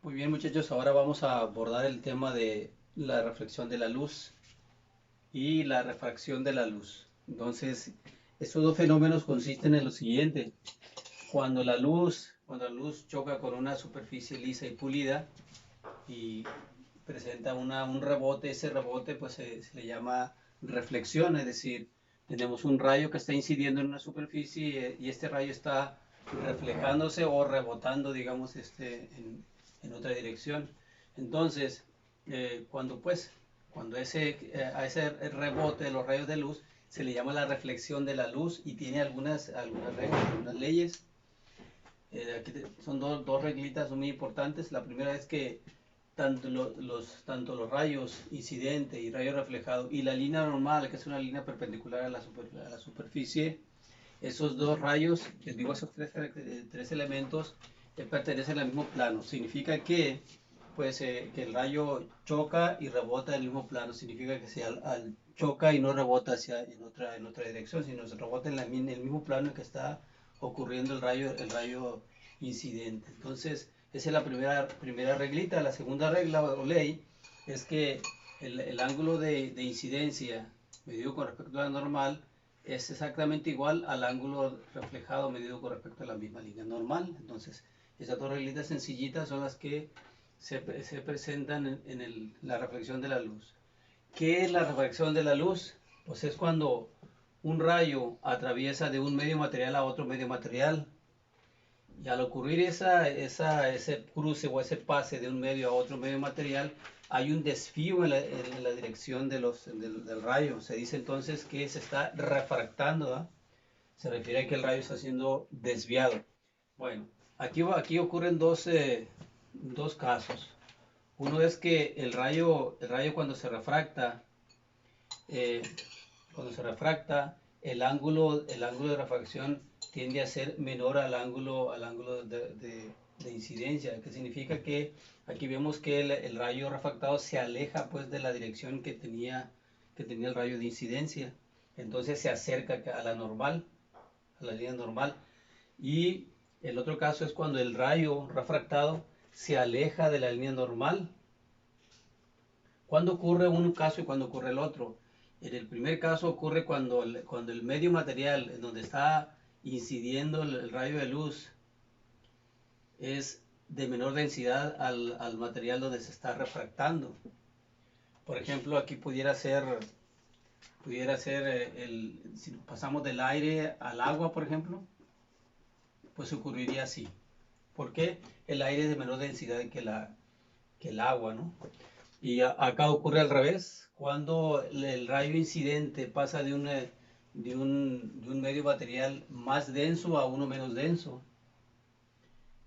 Muy bien, muchachos, ahora vamos a abordar el tema de la reflexión de la luz y la refracción de la luz. Entonces, estos dos fenómenos consisten en lo siguiente. Cuando la luz choca con una superficie lisa y pulida y presenta un rebote, ese rebote pues se le llama reflexión, es decir, tenemos un rayo que está incidiendo en una superficie y este rayo está reflejándose o rebotando, digamos, en otra dirección. Entonces, cuando a ese rebote de los rayos de luz se le llama la reflexión de la luz y tiene algunas reglas, algunas leyes. Son dos reglitas muy importantes. La primera es que tanto los rayos incidente y rayo reflejado y la línea normal, que es una línea perpendicular a la superficie, esos dos rayos, les digo esos tres elementos, pertenecen al mismo plano. Significa que, que el rayo choca y rebota en el mismo plano. Significa que choca y no rebota en otra dirección, sino se rebota en el mismo plano en que está ocurriendo el rayo incidente. Entonces, esa es la primera reglita. La segunda regla o ley es que el ángulo de incidencia medido con respecto a la normal es exactamente igual al ángulo reflejado medido con respecto a la misma línea normal. Entonces, esas dos reglitas sencillitas son las que se presentan en la reflexión de la luz. ¿Qué es la refracción de la luz? Pues es cuando un rayo atraviesa de un medio material a otro medio material y al ocurrir ese cruce o ese pase de un medio a otro medio material, hay un desvío en la dirección del rayo. Se dice entonces que se está refractando, ¿verdad? Se refiere a que el rayo está siendo desviado. Bueno, aquí ocurren dos casos. Uno es que el rayo eh, cuando se refracta, el ángulo de refracción tiende a ser menor al ángulo de incidencia, que significa que aquí vemos que el rayo refractado se aleja pues de la dirección que tenía el rayo de incidencia. Entonces se acerca a la normal, a la línea normal. Y el otro caso es cuando el rayo refractado se aleja de la línea normal. ¿Cuándo ocurre un caso y cuándo ocurre el otro? En el primer caso ocurre cuando el medio material en donde está incidiendo el rayo de luz es de menor densidad al material donde se está refractando. Por ejemplo, aquí pudiera ser si pasamos del aire al agua, por ejemplo, pues ocurriría así. ¿Por qué? El aire es de menor densidad que el agua, ¿no? Y acá ocurre al revés, cuando el rayo incidente pasa de un medio material más denso a uno menos denso.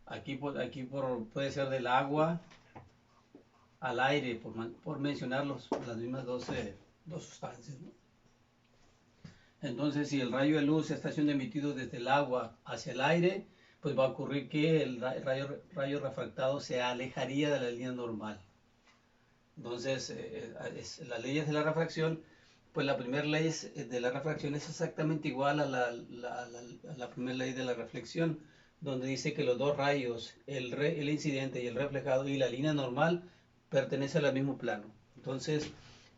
Aquí puede ser del agua al aire, por mencionar las mismas dos sustancias, ¿no? Entonces, si el rayo de luz está siendo emitido desde el agua hacia el aire, pues va a ocurrir que el rayo refractado se alejaría de la línea normal. Entonces, las leyes de la refracción, pues la primera ley de la refracción es exactamente igual a la primera ley de la reflexión, donde dice que los dos rayos, el incidente y el reflejado y la línea normal, pertenecen al mismo plano. Entonces,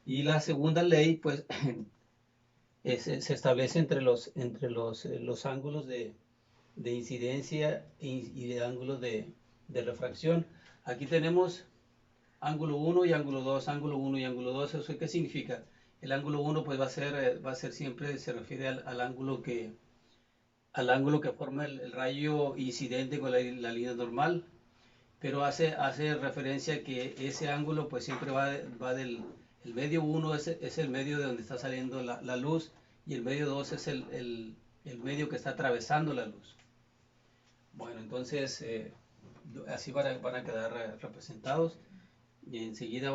y la segunda ley, pues, se establece entre los ángulos de incidencia y de ángulos de refracción. Aquí tenemos ángulo 1 y ángulo 2, ángulo 1 y ángulo 2. ¿Eso qué significa? El ángulo 1 pues va a ser siempre, se refiere al ángulo que forma el rayo incidente con la línea normal, pero hace referencia a que ese ángulo pues siempre va el medio 1 es el medio de donde está saliendo la luz y el medio 2 es el medio que está atravesando la luz. Bueno, entonces así van a quedar representados. Y enseguida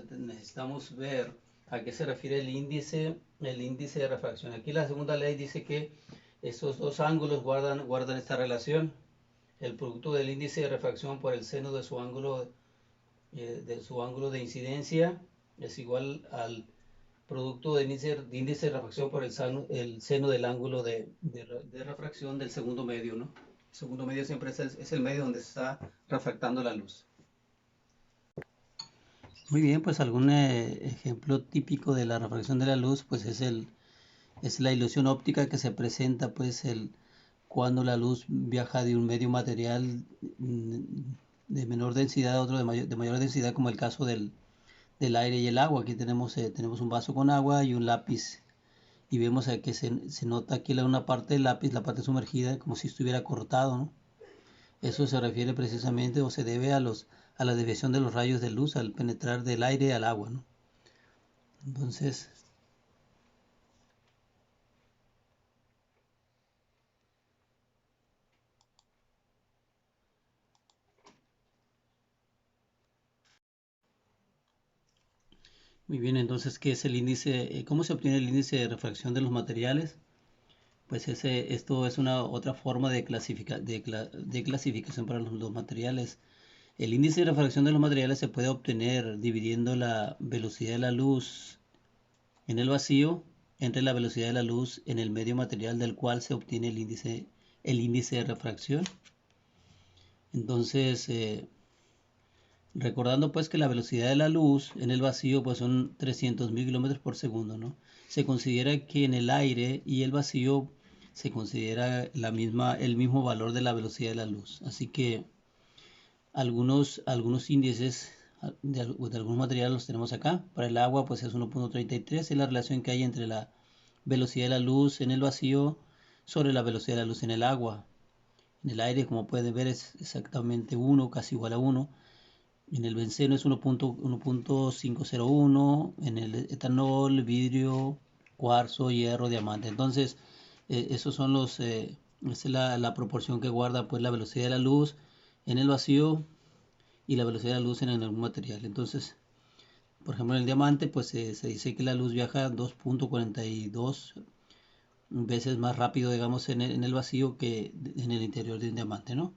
necesitamos ver a qué se refiere el índice de refracción. Aquí la segunda ley dice que estos dos ángulos guardan esta relación. El producto del índice de refracción por el seno de su ángulo de incidencia es igual al producto del índice de refracción por el seno del ángulo de refracción del segundo medio, ¿no? El segundo medio siempre es el medio donde se está refractando la luz. Muy bien, pues algún ejemplo típico de la refracción de la luz, pues es la ilusión óptica que se presenta, pues cuando la luz viaja de un medio material de menor densidad a otro de mayor densidad, como el caso del aire y el agua. Aquí tenemos un vaso con agua y un lápiz, y vemos que se nota aquí una parte del lápiz, la parte sumergida, como si estuviera cortado, ¿no? Eso se refiere precisamente o se debe a la desviación de los rayos de luz al penetrar del aire al agua, ¿no? Entonces, muy bien, entonces, ¿qué es el índice? ¿Cómo se obtiene el índice de refracción de los materiales? Pues esto es una otra forma de clasificación para los materiales. El índice de refracción de los materiales se puede obtener dividiendo la velocidad de la luz en el vacío entre la velocidad de la luz en el medio material del cual se obtiene el índice de refracción. Entonces, recordando pues que la velocidad de la luz en el vacío pues son 300.000 kilómetros por segundo, ¿no? Se considera que en el aire y el vacío se considera el mismo valor de la velocidad de la luz. Así que algunos índices de algunos materiales los tenemos acá. Para el agua pues es 1.33, es la relación que hay entre la velocidad de la luz en el vacío sobre la velocidad de la luz en el agua. En el aire, como pueden ver, es exactamente 1, casi igual a 1. En el benceno es 1.501, en el etanol, vidrio, cuarzo, hierro, diamante. Entonces, esos son esa es la proporción que guarda pues la velocidad de la luz en el vacío y la velocidad de la luz en algún material. Entonces, por ejemplo, en el diamante, pues se dice que la luz viaja 2.42 veces más rápido, digamos, en el vacío que en el interior de un diamante, ¿no?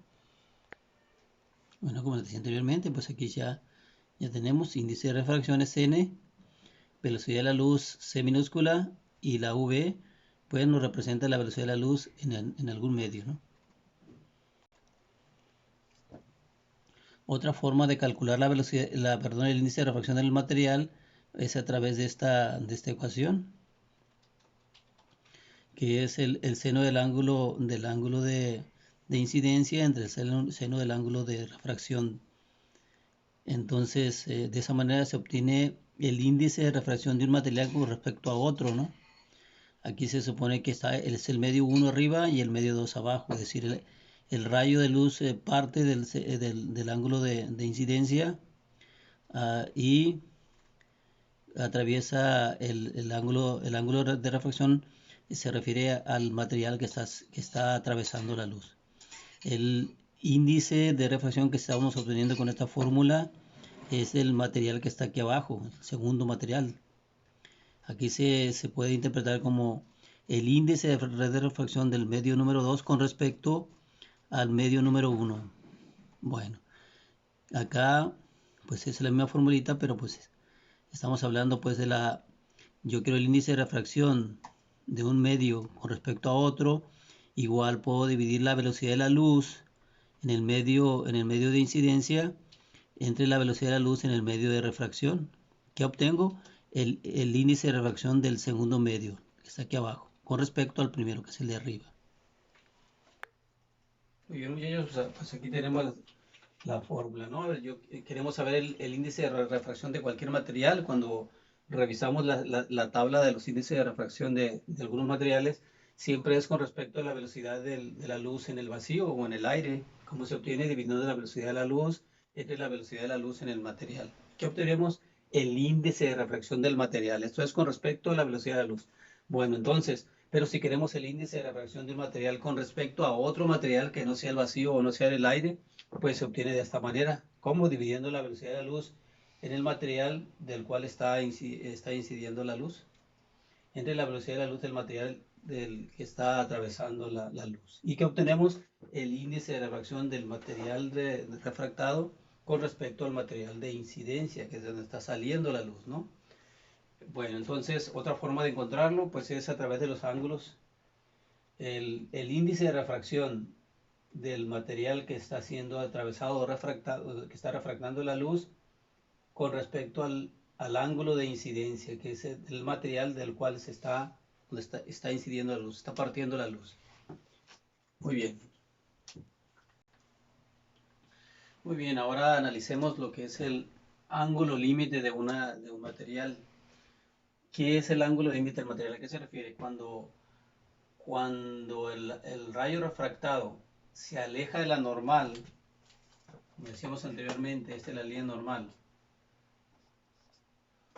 Bueno, como les decía anteriormente, pues aquí ya tenemos índice de refracción es n, velocidad de la luz c minúscula y la v, pues nos representa la velocidad de la luz en algún medio, ¿no? Otra forma de calcular la velocidad, perdón, el índice de refracción del material es a través de esta ecuación, que es el seno del ángulo de incidencia entre el seno del ángulo de refracción. Entonces, de esa manera se obtiene el índice de refracción de un material con respecto a otro, ¿no? Aquí se supone que es el medio 1 arriba y el medio 2 abajo, es decir, el rayo de luz parte del ángulo de incidencia y atraviesa el ángulo de refracción, se refiere al material que está atravesando la luz. El índice de refracción que estamos obteniendo con esta fórmula es el material que está aquí abajo, el segundo material. Aquí se puede interpretar como el índice de refracción del medio número 2 con respecto al medio número 1. Bueno, acá pues es la misma formulita, pero pues estamos hablando pues yo quiero el índice de refracción de un medio con respecto a otro. Igual puedo dividir la velocidad de la luz en el medio de incidencia entre la velocidad de la luz en el medio de refracción. ¿Qué obtengo? El índice de refracción del segundo medio, que está aquí abajo, con respecto al primero, que es el de arriba. Muy bien, muchachos, pues aquí tenemos la fórmula, ¿no? A ver, queremos saber el índice de refracción de cualquier material. Cuando revisamos la tabla de los índices de refracción de algunos materiales, siempre es con respecto a la velocidad de la luz en el vacío o en el aire, como se obtiene dividiendo la velocidad de la luz entre la velocidad de la luz en el material. ¿Qué obtenemos? El índice de refracción del material. Esto es con respecto a la velocidad de la luz. Bueno, entonces, pero si queremos el índice de refracción de un material con respecto a otro material que no sea el vacío o no sea el aire, pues se obtiene de esta manera, como dividiendo la velocidad de la luz en el material del cual está incidiendo la luz, entre la velocidad de la luz del material del que está atravesando la luz. Y que obtenemos el índice de refracción del material refractado con respecto al material de incidencia, que es donde está saliendo la luz, ¿no? Bueno, entonces otra forma de encontrarlo pues es a través de los ángulos. El índice de refracción del material que está siendo atravesado o refractado, que está refractando la luz con respecto al ángulo de incidencia, que es el material del cual está incidiendo la luz, está partiendo la luz. Muy bien. Muy bien, ahora analicemos lo que es el ángulo límite de un material. ¿Qué es el ángulo límite del material? ¿A qué se refiere? Cuando el rayo refractado se aleja de la normal, como decíamos anteriormente, esta es la línea normal,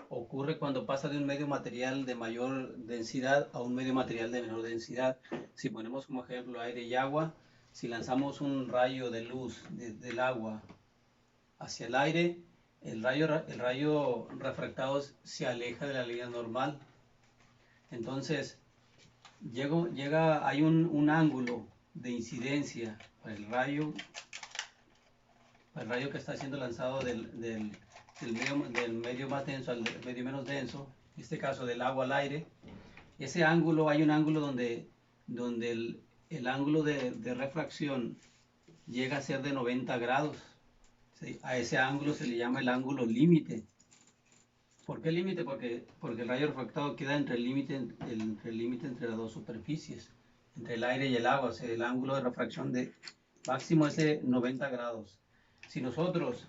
ocurre cuando pasa de un medio material de mayor densidad a un medio material de menor densidad. Si ponemos como ejemplo aire y agua, si lanzamos un rayo de luz del agua hacia el aire, el rayo refractado se aleja de la línea normal. Entonces, hay un ángulo de incidencia para el rayo que está siendo lanzado del medio más denso al medio menos denso, en este caso del agua al aire. Ese ángulo, hay un ángulo donde el ángulo de refracción llega a ser de 90 grados. ¿Sí? A ese ángulo se le llama el ángulo límite. ¿Por qué límite? Porque el rayo refractado queda entre el límite entre las dos superficies, entre el aire y el agua. O sea, el ángulo de refracción máximo es de 90 grados. Si nosotros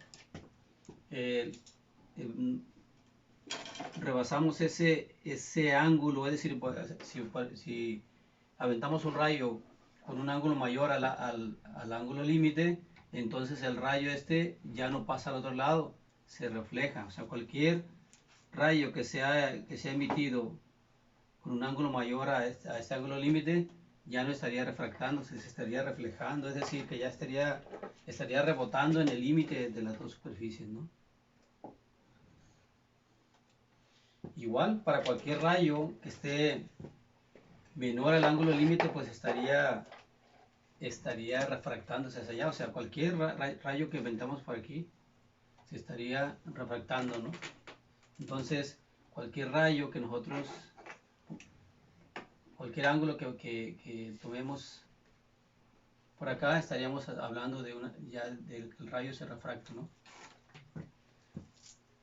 eh, rebasamos ese ángulo, es decir, si aventamos un rayo con un ángulo mayor al ángulo límite, entonces el rayo ya no pasa al otro lado, se refleja. O sea, cualquier rayo que sea emitido con un ángulo mayor a este ángulo límite ya no estaría refractándose, se estaría reflejando, es decir, que ya estaría rebotando en el límite de las dos superficies, ¿no? Igual, para cualquier rayo que esté menor al ángulo límite, pues estaría refractándose hacia allá. O sea, cualquier rayo que inventamos por aquí se estaría refractando, ¿no? Entonces, cualquier rayo que nosotros, cualquier ángulo que tomemos por acá, estaríamos hablando ya del que el rayo se refracta, ¿no?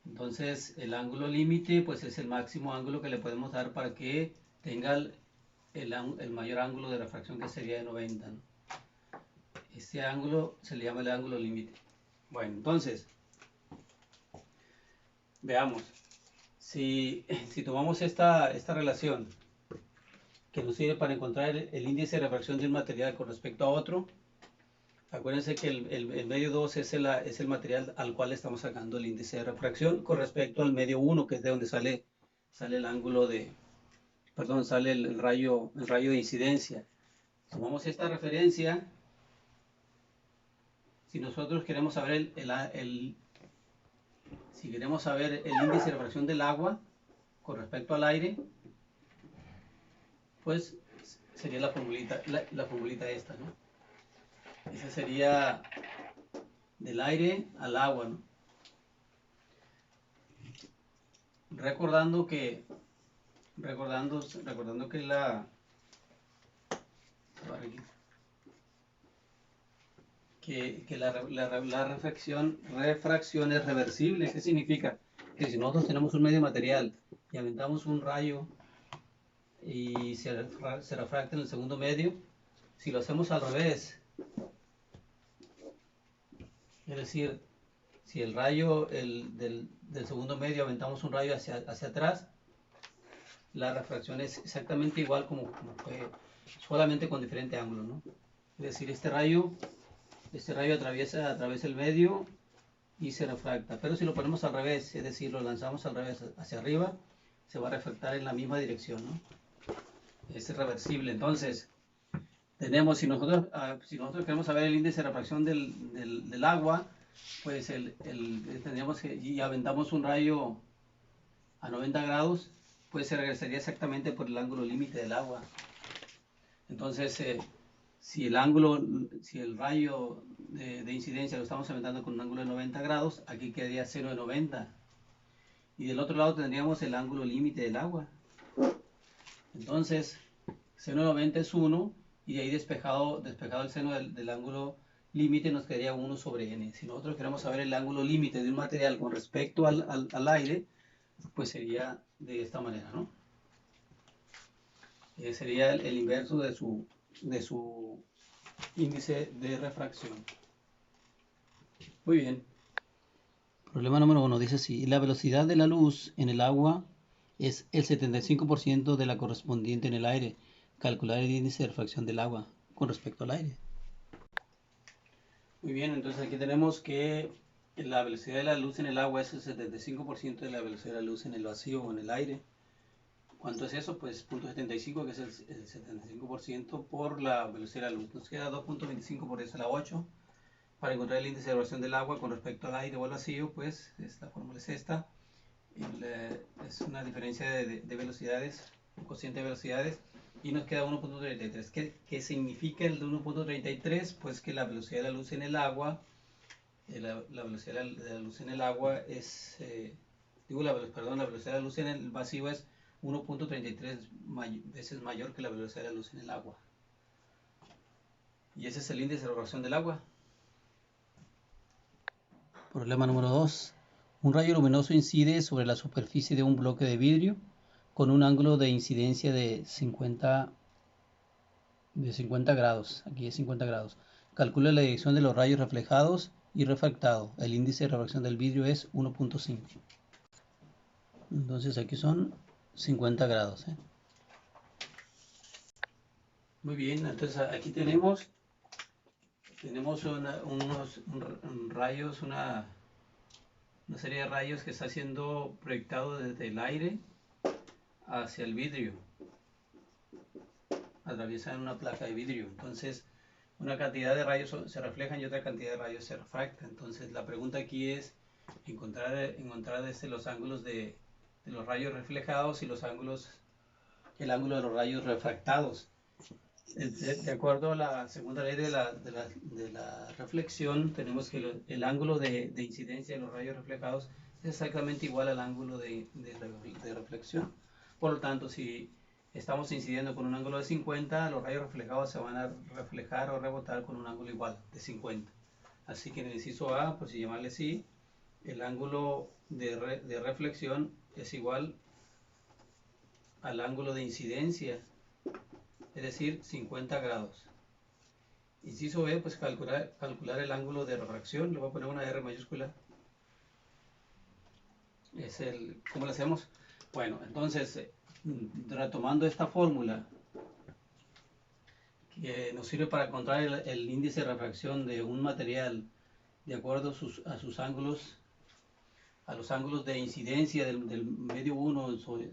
Entonces, el ángulo límite, pues es el máximo ángulo que le podemos dar para que tenga el mayor ángulo de refracción, que sería de 90, ¿no? Este ángulo se le llama el ángulo límite. Bueno, entonces, veamos. Si tomamos esta relación que nos sirve para encontrar el índice de refracción de un material con respecto a otro, acuérdense que el medio 2 es el material al cual estamos sacando el índice de refracción con respecto al medio 1, que es de donde sale el ángulo sale el rayo de incidencia. Tomamos esta referencia. Si nosotros queremos saber si queremos saber el índice de refracción del agua con respecto al aire, pues sería la formulita esta, ¿no? Esa sería del aire al agua, ¿no? Recordando que la refracción es reversible. ¿Qué significa? Que si nosotros tenemos un medio material y aventamos un rayo y se refracta en el segundo medio, si lo hacemos al revés, es decir, si el rayo del segundo medio aventamos un rayo hacia atrás, la refracción es exactamente igual como fue, solamente con diferente ángulo, ¿no? Es decir, este rayo atraviesa el medio y se refracta. Pero si lo ponemos al revés, es decir, lo lanzamos al revés hacia arriba, se va a refractar en la misma dirección, ¿no? Es reversible. Entonces, si nosotros queremos saber el índice de refracción del agua, pues tendríamos y aventamos un rayo a 90 grados, pues se regresaría exactamente por el ángulo límite del agua. Entonces, si el rayo de incidencia lo estamos aventando con un ángulo de 90 grados, aquí quedaría 0 de 90. Y del otro lado tendríamos el ángulo límite del agua. Entonces, 0 de 90 es 1, y de ahí despejado el seno del ángulo límite nos quedaría 1 sobre n. Si nosotros queremos saber el ángulo límite de un material con respecto al aire, pues sería de esta manera, ¿no? Sería el inverso de su índice de refracción. Muy bien. Problema número 1 dice así: la velocidad de la luz en el agua es el 75% de la correspondiente en el aire. Calcular el índice de refracción del agua con respecto al aire. Muy bien, entonces aquí tenemos que la velocidad de la luz en el agua es el 75% de la velocidad de la luz en el vacío o en el aire. ¿Cuánto es eso? Pues 0.75, que es el 75% por la velocidad de la luz. Nos queda 2.25 por eso la 8. Para encontrar el índice de evaporación del agua con respecto al aire o al vacío, pues la fórmula es esta. Es una diferencia de velocidades, un cociente de velocidades, y nos queda 1.33. ¿Qué significa el de 1.33? Pues que la velocidad de la luz en el agua, la velocidad de la luz en el agua es, la velocidad de la luz en el vacío es 1.33 veces mayor que la velocidad de la luz en el agua. Y ese es el índice de evaporación del agua. Problema número 2. Un rayo luminoso incide sobre la superficie de un bloque de vidrio con un ángulo de incidencia de 50 grados. Aquí es 50 grados. Calcula la dirección de los rayos reflejados y refractados. El índice de refracción del vidrio es 1.5. Entonces aquí son 50 grados. Muy bien, entonces aquí tenemos unos rayos, una serie de rayos que está siendo proyectado desde el aire hacia el vidrio. Atraviesan una placa de vidrio. Entonces, una cantidad de rayos se reflejan y otra cantidad de rayos se refractan. Entonces, la pregunta aquí es encontrar los ángulos de los rayos reflejados y el ángulo de los rayos refractados. De acuerdo a la segunda ley de la reflexión, tenemos que el ángulo de incidencia de los rayos reflejados es exactamente igual al ángulo de reflexión. Por lo tanto, si estamos incidiendo con un ángulo de 50, los rayos reflejados se van a reflejar o rebotar con un ángulo igual, de 50. Así que en el inciso A, por si llamarle así, el ángulo de reflexión es igual al ángulo de incidencia, es decir, 50 grados. Inciso B, pues calcular el ángulo de refracción. Le voy a poner una R mayúscula. ¿Cómo lo hacemos? Bueno, entonces, retomando esta fórmula que nos sirve para encontrar el índice de refracción de un material de acuerdo a sus ángulos, a los ángulos de incidencia del medio 1 sobre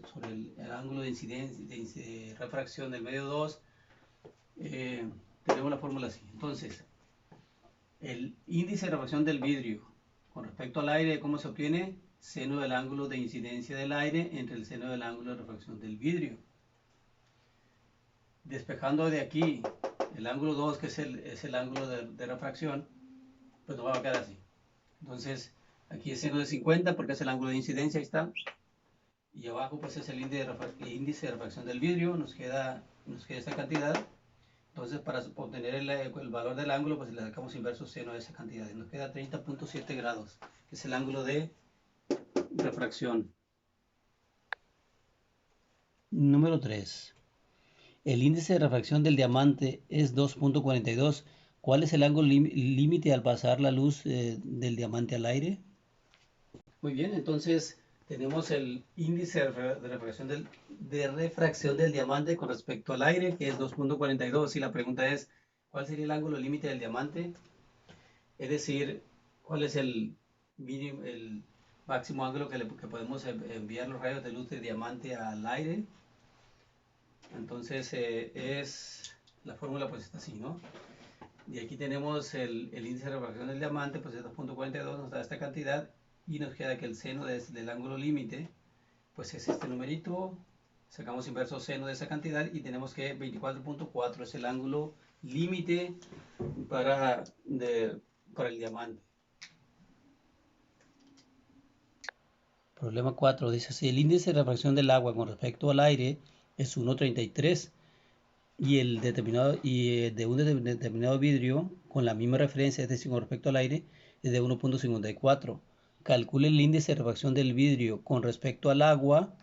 el ángulo de incidencia, de refracción del medio 2, tenemos la fórmula así. Entonces, el índice de refracción del vidrio con respecto al aire, ¿cómo se obtiene? Seno del ángulo de incidencia del aire entre el seno del ángulo de refracción del vidrio. Despejando de aquí el ángulo 2, que es el ángulo de refracción, pues nos va a quedar así. Entonces, aquí es seno de 50 porque es el ángulo de incidencia, ahí está. Y abajo pues es el índice de refracción del vidrio, nos queda esta cantidad. Entonces, para obtener el valor del ángulo, pues le sacamos inverso seno de esa cantidad. Y nos queda 30.7 grados, que es el ángulo de refracción. Número 3. El índice de refracción del diamante es 2.42. ¿Cuál es el ángulo límite al pasar la luz del diamante al aire? Muy bien, entonces tenemos el índice de refracción del diamante con respecto al aire, que es 2.42. Y la pregunta es, ¿cuál sería el ángulo límite del diamante? Es decir, ¿cuál es el máximo ángulo que podemos enviar los rayos de luz de diamante al aire? Entonces, la fórmula pues está así, ¿no? Y aquí tenemos el índice de refracción del diamante, pues es 2.42, nos da esta cantidad, y nos queda que el seno del ángulo límite, pues es este numerito, sacamos inverso seno de esa cantidad, y tenemos que 24.4 es el ángulo límite para el diamante. Problema 4 dice: si el índice de refracción del agua con respecto al aire es 1.33, de un determinado vidrio con la misma referencia, es decir, con respecto al aire, es de 1.54. Calcule el índice de refracción del vidrio con respecto al agua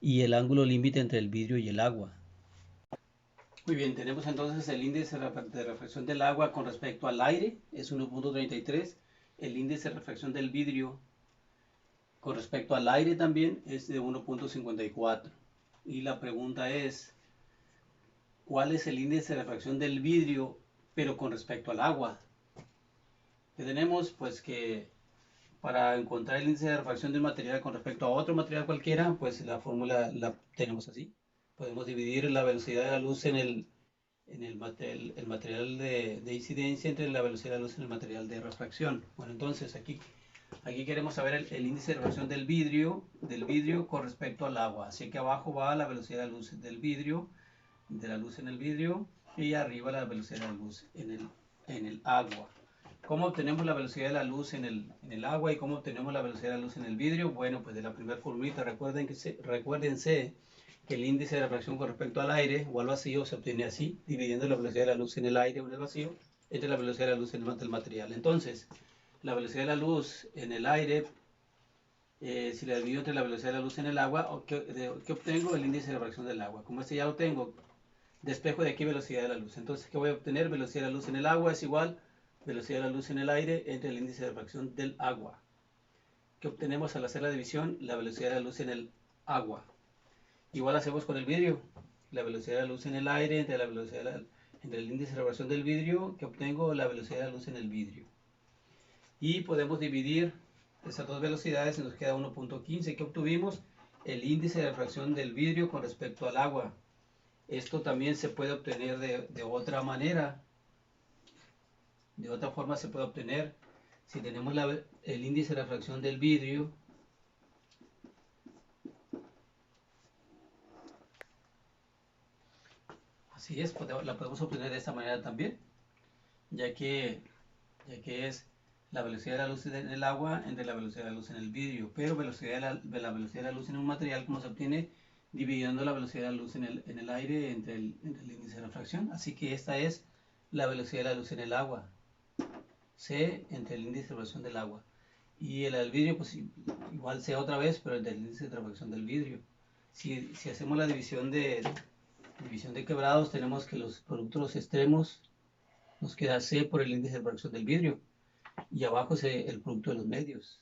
y el ángulo límite entre el vidrio y el agua. Muy bien, tenemos entonces el índice de refracción del agua con respecto al aire, es 1.33. El índice de refracción del vidrio con respecto al aire también es de 1.54. Y la pregunta es, ¿cuál es el índice de refracción del vidrio, pero con respecto al agua? Que tenemos pues que para encontrar el índice de refracción de un material con respecto a otro material cualquiera, pues la fórmula la tenemos así. Podemos dividir la velocidad de la luz en el material de incidencia entre la velocidad de la luz en el material de refracción. Bueno, entonces aquí queremos saber el índice de refracción del vidrio con respecto al agua. Así que abajo va la velocidad de la luz del vidrio, de la luz en el vidrio, y arriba la velocidad de la luz en el agua. ¿Cómo obtenemos la velocidad de la luz en el agua y cómo obtenemos la velocidad de la luz en el vidrio? Bueno, pues de la primera formulita, recuérdense que el índice de refracción con respecto al aire o al vacío se obtiene así, dividiendo la velocidad de la luz en el aire o en el vacío entre la velocidad de la luz en el material. Entonces, la velocidad de la luz en el aire, si la divido entre la velocidad de la luz en el agua, ¿qué obtengo? El índice de refracción del agua. Como este ya lo tengo, despejo de aquí velocidad de la luz. Entonces, ¿qué voy a obtener? Velocidad de la luz en el agua es igual velocidad de la luz en el aire entre el índice de refracción del agua. ¿Qué obtenemos al hacer la división? La velocidad de la luz en el agua. Igual hacemos con el vidrio. La velocidad de la luz en el aire entre entre el índice de refracción del vidrio, que obtengo la velocidad de la luz en el vidrio. Y podemos dividir esas dos velocidades y nos queda 1.15. ¿Qué obtuvimos? El índice de refracción del vidrio con respecto al agua. Esto también se puede obtener de otra manera. De otra forma se puede obtener si tenemos el índice de refracción del vidrio así es, la podemos obtener de esta manera también, ya que es la velocidad de la luz en el agua entre la velocidad de la luz en el vidrio, pero la velocidad de la luz en un material como se obtiene dividiendo la velocidad de la luz en el aire entre el índice de refracción. Así que esta es la velocidad de la luz en el agua, C entre el índice de refracción del agua. Y el del vidrio, pues igual C otra vez, pero el del índice de refracción del vidrio. Si hacemos la división de quebrados, tenemos que los productos extremos nos queda C por el índice de refracción del vidrio. Y abajo es el producto de los medios,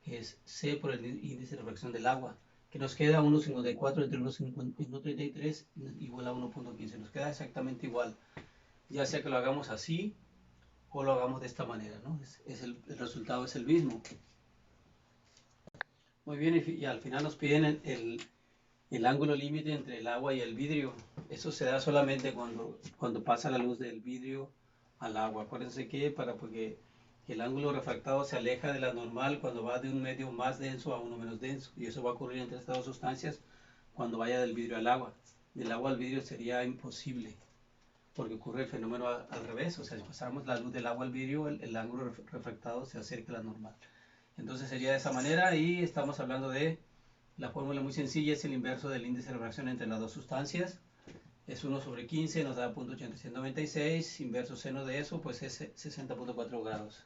que es C por el índice de refracción del agua, que nos queda 1.54 entre 1.33 igual a 1.15. Nos queda exactamente igual, ya sea que lo hagamos así o lo hagamos de esta manera, ¿no? El resultado es el mismo. Muy bien, y al final nos piden el ángulo límite entre el agua y el vidrio. Eso se da solamente cuando pasa la luz del vidrio al agua. Acuérdense que porque el ángulo refractado se aleja de la normal cuando va de un medio más denso a uno menos denso. Y eso va a ocurrir entre estas dos sustancias cuando vaya del vidrio al agua. Del agua al vidrio sería imposible, porque ocurre el fenómeno al revés. O sea, si pasamos la luz del agua al vidrio, el ángulo refractado se acerca a la normal. Entonces sería de esa manera, y estamos hablando de la fórmula muy sencilla, es el inverso del índice de refracción entre las dos sustancias. Es 1 sobre 15, nos da 0.8696, inverso seno de eso, pues es 60.4 grados.